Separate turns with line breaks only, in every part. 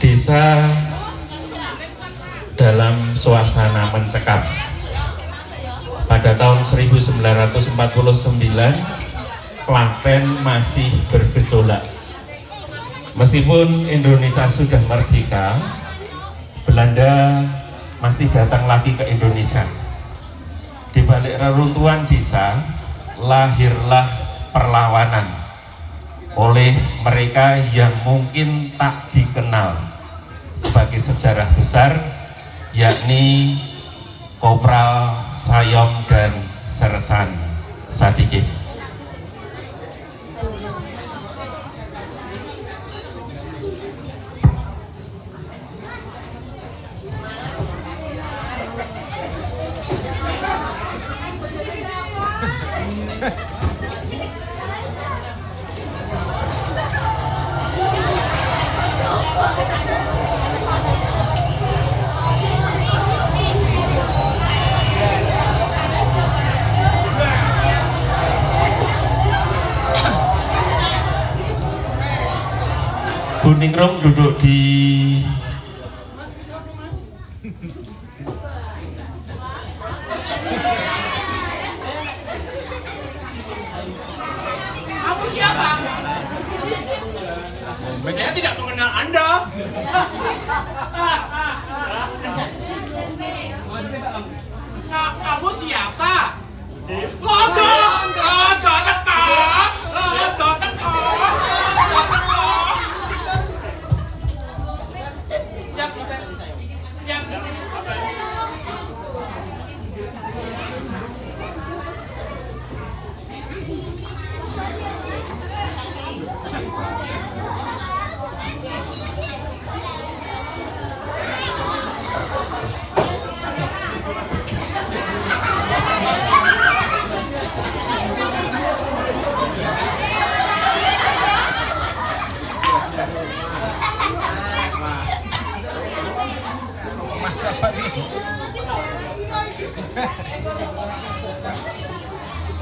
desa dalam suasana mencekam. Pada tahun 1949 Klaten masih bergejolak. Meskipun Indonesia sudah merdeka, Belanda masih datang lagi ke Indonesia. Di balik reruntuhan desa lahirlah perlawanan oleh mereka yang mungkin tak dikenal sebagai sejarah besar, yakni Kopral Sayom dan Sersan Sadikin. Buningrum duduk di
Kamu siapa? Saya tidak mengenal Anda. Kamu siapa?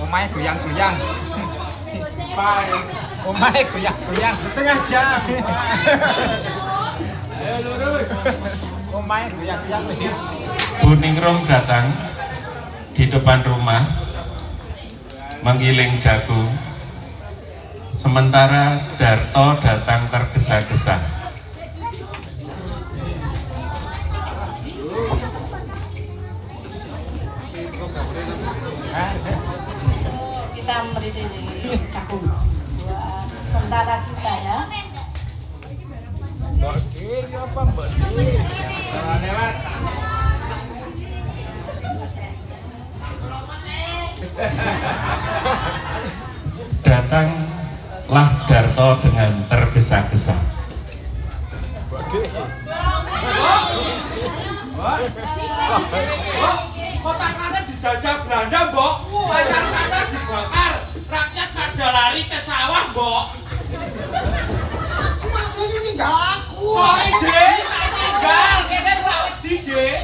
Omae goyang-goyang. Omae goyang-goyang setengah jam. Ayo lurus. Omae goyang-goyang.
Buningrum datang di depan rumah menggiling jagung, sementara Darto datang tergesa-gesa.
Kita memberi jagung buat tentara kita ya. Datanglah Darto dengan tergesa-gesa.
Kota Klaten dijajah Belanda, Mbok. Pasar-pasar dibakar. Rakyat pada lari ke sawah, Mbok.
Mas ini tinggal aku.
Sorry, Dek. Tak tinggal. Kene sawet di, Dek.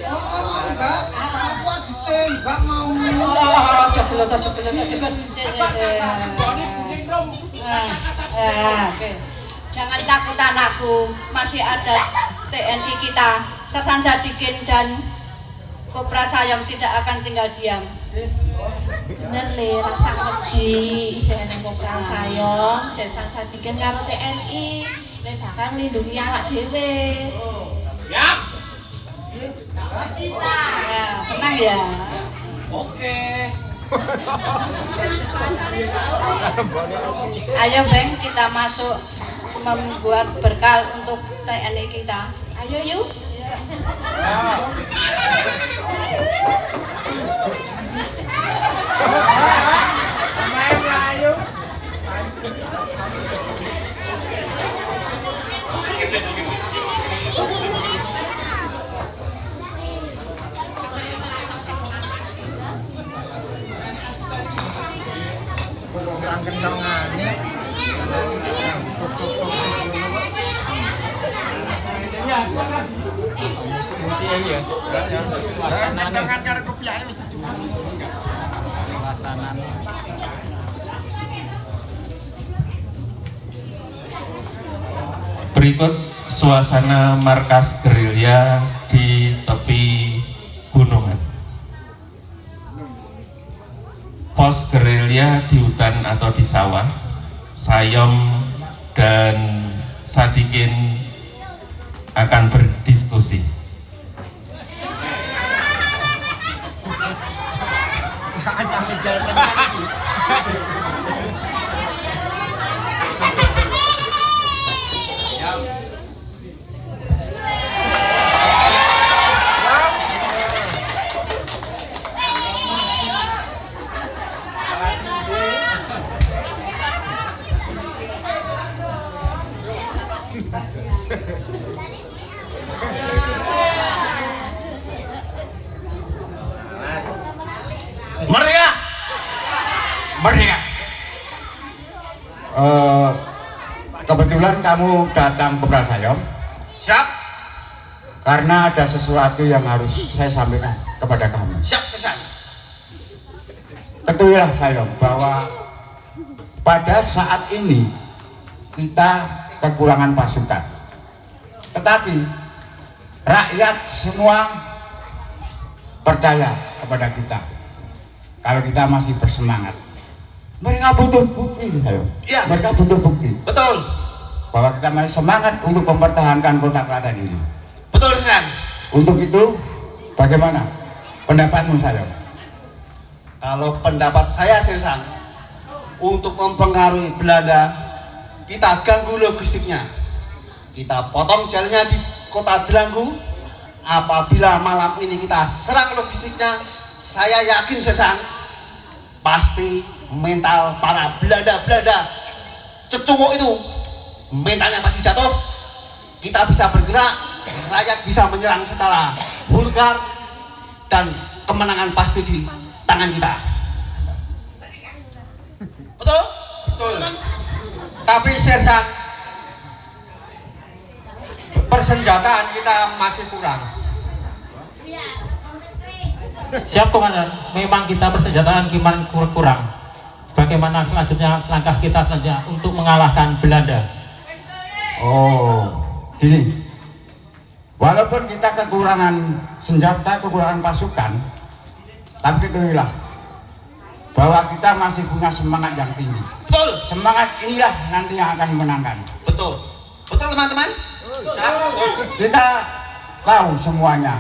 Oh, Mbak. Aku ditembak mau.
Jebel.
Boni Buningrum.
Oke. Jangan takut anakku, masih ada TNI kita, Sersan Sadikin dan Kopral Sayom tidak akan tinggal diam.
Bener le, rasa wedi isih nang Kopral Sayom, Sersan Sadikin karo TNI, le bakal nglindungi awak dhewe.
Siap.
Ya, tenang ya.
Oke.
Ayo Beng, kita masuk membuat bekal untuk TNI kita.
Ayo yuk.
Omae mlayu. Kurang kentongane. Musik-musiknya ya. Kentongan karo kopiahe wis suasanane.
Berikut suasana markas gerilya di tepi gunungan. Pos gerilya di hutan atau di sawah. Sayom dan Sadikin akan berdiskusi.
Merdeka! Merdeka!
Kebetulan kamu datang ke Prasayom
Siap?
karena ada sesuatu yang harus saya sampaikan kepada kamu.
Siap, Sesan.
Ketahuilah Sayom bahwa pada saat ini kita kekurangan pasukan, tetapi rakyat semua percaya kepada kita kalau kita masih bersemangat. Mereka butuh bukti, Sayom.
Iya.
Mereka butuh bukti
Betul.
bahwa kita masih semangat untuk mempertahankan kota Klaten ini.
Betul, Sesan.
Untuk itu, bagaimana pendapatmu, Sayom?
Kalau pendapat saya, Sesan, untuk mempengaruhi Belanda, kita ganggu logistiknya. Kita potong jalannya di kota Delanggu. Apabila malam ini kita serang logistiknya, saya yakin, Sesan, pasti mental para Belanda cecuwo itu mentalnya pasti jatuh. Kita bisa bergerak, rakyat bisa menyerang secara vulgar, dan kemenangan pasti di tangan kita. Betul? Betul. Tapi Sersan, persenjataan kita masih kurang.
Siap Komandan, memang kita persenjataan kemarin kurang. Bagaimana selanjutnya langkah kita selanjutnya untuk mengalahkan Belanda?
Oh, gini. Walaupun kita kekurangan senjata, kekurangan pasukan, tapi ketahuilah bahwa kita masih punya semangat yang tinggi.
Betul.
Semangat inilah nanti yang akan menangkan.
Betul. Betul, teman-teman?
Kita tahu semuanya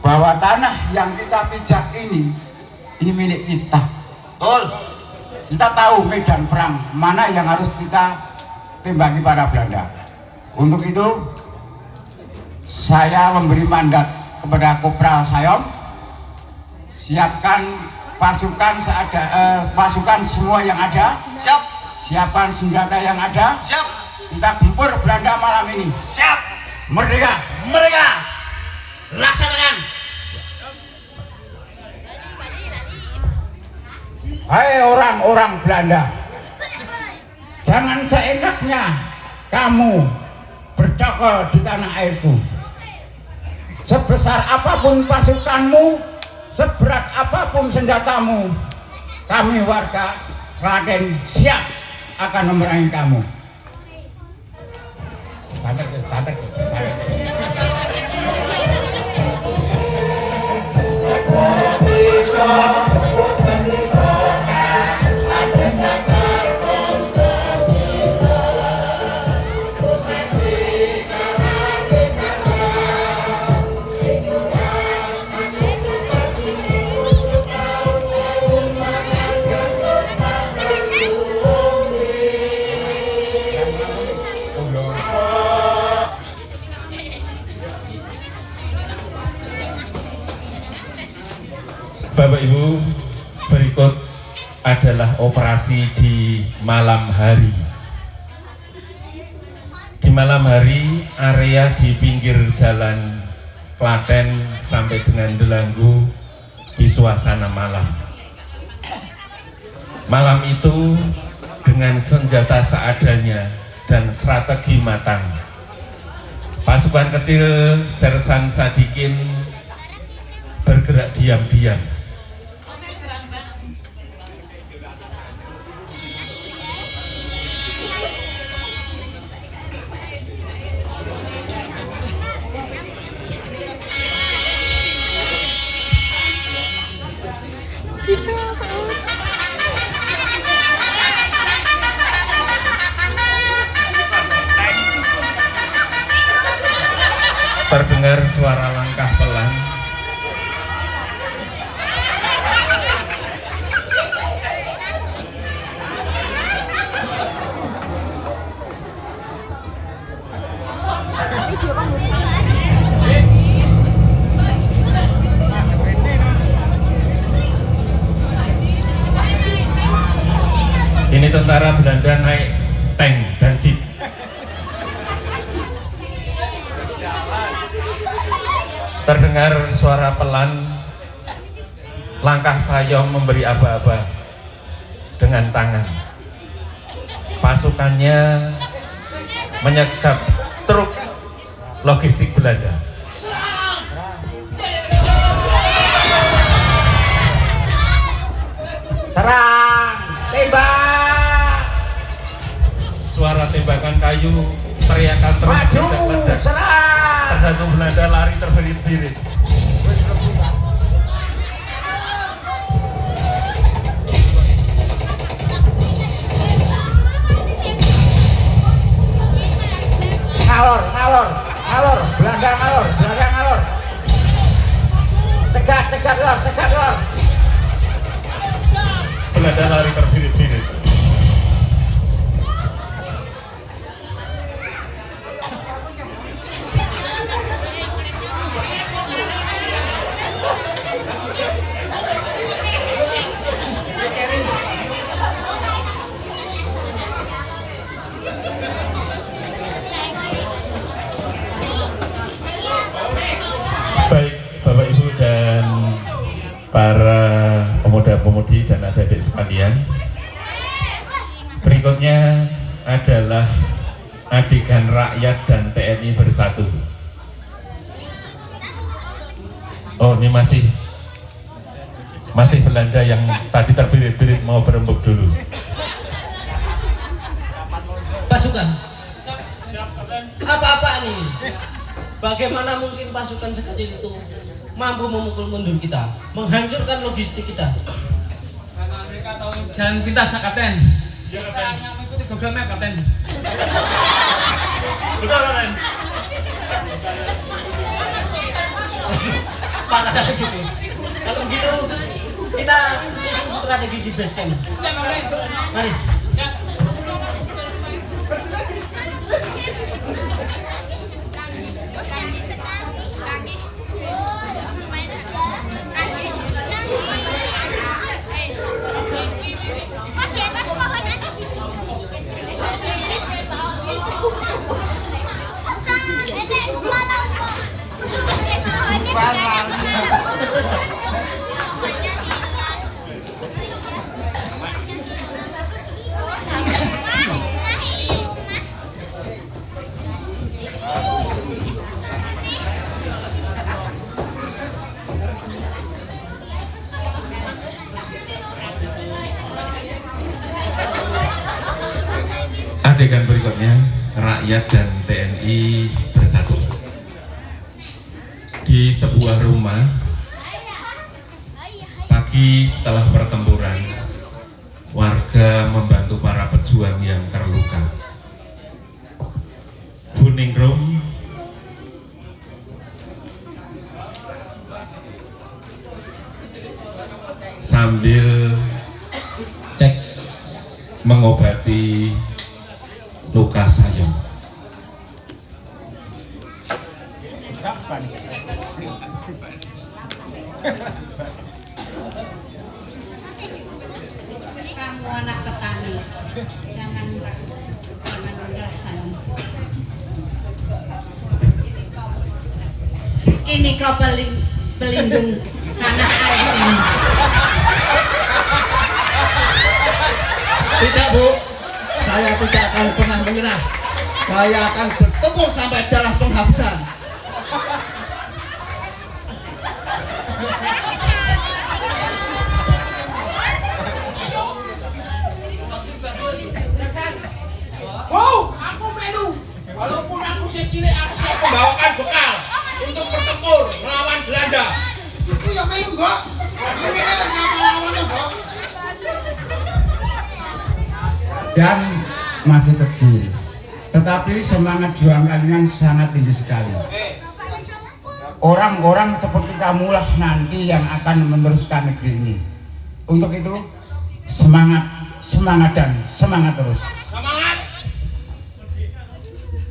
bahwa tanah yang kita pijak ini milik kita.
Betul.
Kita tahu medan perang mana yang harus kita tembaki para Belanda. Untuk itu saya memberi mandat kepada Kopral Sayom, siapkan pasukan pasukan semua yang ada.
Siap.
Siapkan senjata yang ada.
Siap.
Kita gempur Belanda malam ini.
Siap.
Merdeka!
Mereka laksanakan.
Hai orang-orang Belanda, jangan seenaknya kamu bercokol di tanah airku. Sebesar apapun pasukanmu, seberat apapun senjatamu, kami warga Klaten siap akan memerangi kamu. Santai.
Bapak Ibu, berikut adalah operasi di malam hari. Di malam hari, area di pinggir jalan Klaten sampai dengan Delanggu di suasana malam. Malam itu dengan senjata seadanya dan strategi matang, pasukan kecil Sersan Sadikin bergerak diam-diam. Terdengar suara langkah pelan. Ini tentara Belanda naik tank dan jeep. Terdengar suara pelan, langkah Sayong memberi aba-aba dengan tangan. Pasukannya menyegap truk logistik Belanda.
Serang, tembak,
Suara tembakan kayu, teriakan terus
maju,
meledak-ledak.
serang.
Serdadu Belanda lari terbirit-birit.
Ngalor, ngalor, ngalor, Belanda ngalor, Belanda ngalor. Cegat, cegat lor, cegat lor.
Belanda lari terbirit-birit. Baik Bapak Ibu dan para pemuda-pemudi dan adik-adik sekalian, berikutnya adalah adegan rakyat dan TNI bersatu. Oh, ini masih Belanda yang tadi terbirit-birit mau berembuk dulu.
Pasukan, apa-apa nih? Bagaimana mungkin pasukan sekecil itu mampu memukul mundur kita, menghancurkan logistik kita?
Karena mereka tahu jalan pintas, Kapten. Mereka hanya mengikuti Google Map, Kapten. Betul, Kapten.
Parah gitu. Kalau begitu, kita susun strategi di base camp.
Siap, Kapten.
Mari.
Siap.
Adegan berikutnya, rakyat dan TNI bersatu. Di sebuah rumah, pagi setelah pertempuran, warga membantu para pejuang yang terluka. Buningrum sambil cek mengobati luka Sayong.
Kamu anak petani, jangan takut, jangan menyerah Sayong. Ini kau pelindung tanah air ini.
Tidak, Bu. Saya tidak akan pernah menyerah. Saya akan bertempur sampai darah penghabisan.
Wow, aku melu. Walaupun aku cilik, aku siap membawakan bekal untuk bertempur melawan Belanda.
Itu yang melu, Mbak. Ini yang lawannya, Mbak. Dan masih kecil, tetapi semangat juang kalian sangat tinggi sekali. orang-orang seperti kamulah nanti yang akan meneruskan negeri ini. Untuk itu semangat, semangat dan semangat terus.
Semangat.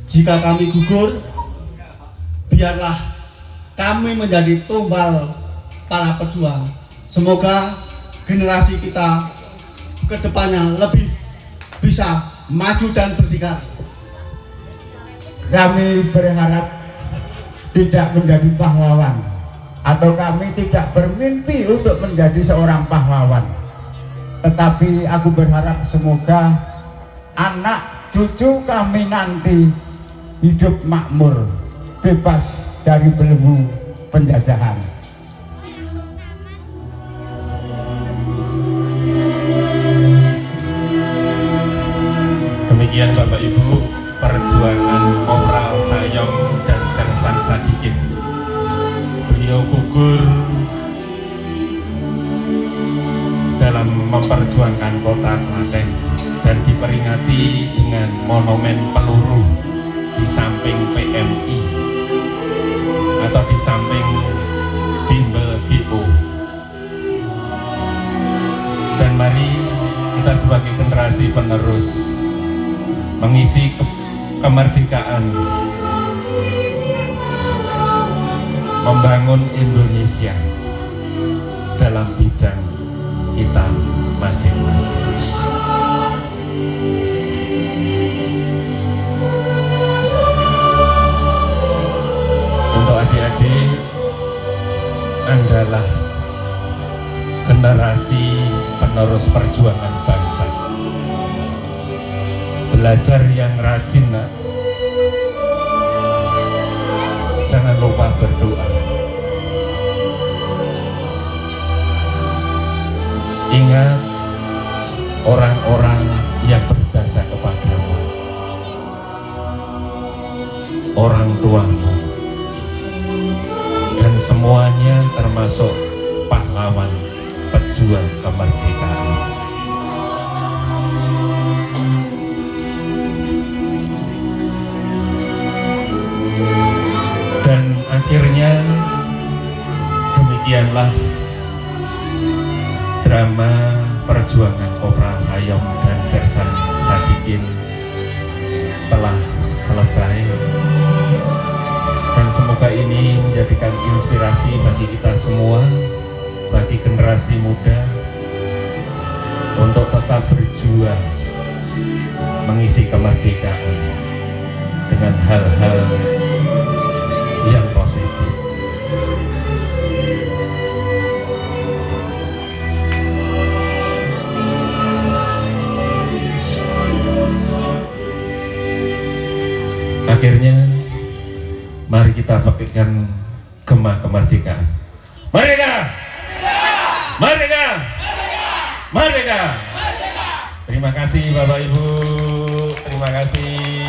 Jika kami gugur, biarlah kami menjadi tumbal para pejuang. Semoga generasi kita ke depannya lebih bisa maju dan berdikari.
Kami berharap tidak menjadi pahlawan, atau kami tidak bermimpi untuk menjadi seorang pahlawan. Tetapi aku berharap semoga anak cucu kami nanti hidup makmur, bebas dari belenggu penjajahan.
Demikian Bapak Ibu perjuangan Kopral Sayong dan Sersan Sadikin. Beliau gugur dalam memperjuangkan kota Klaten dan diperingati dengan monumen peluru di samping PMI atau di samping bimbel GO. Dan mari kita sebagai generasi penerus mengisi kemerdekaan, membangun Indonesia dalam bidang kita masing-masing. Untuk adik-adik, Andalah generasi penerus perjuangan bangsa. Belajar yang rajin, nak. Jangan lupa berdoa. Ingat orang-orang yang berjasa kepadamu, orang tuamu, dan semuanya termasuk pahlawan pejuang kemerdekaan. Dan akhirnya demikianlah drama perjuangan Kopral Sayong dan Sersan Sadikin telah selesai, dan semoga ini menjadikan inspirasi bagi kita semua, bagi generasi muda untuk tetap berjuang mengisi kemerdekaan dengan hal-hal yang positif. Akhirnya mari kita pakaikan gema kemerdekaan. Merdeka! Merdeka! Merdeka! Terima kasih Bapak Ibu, terima kasih.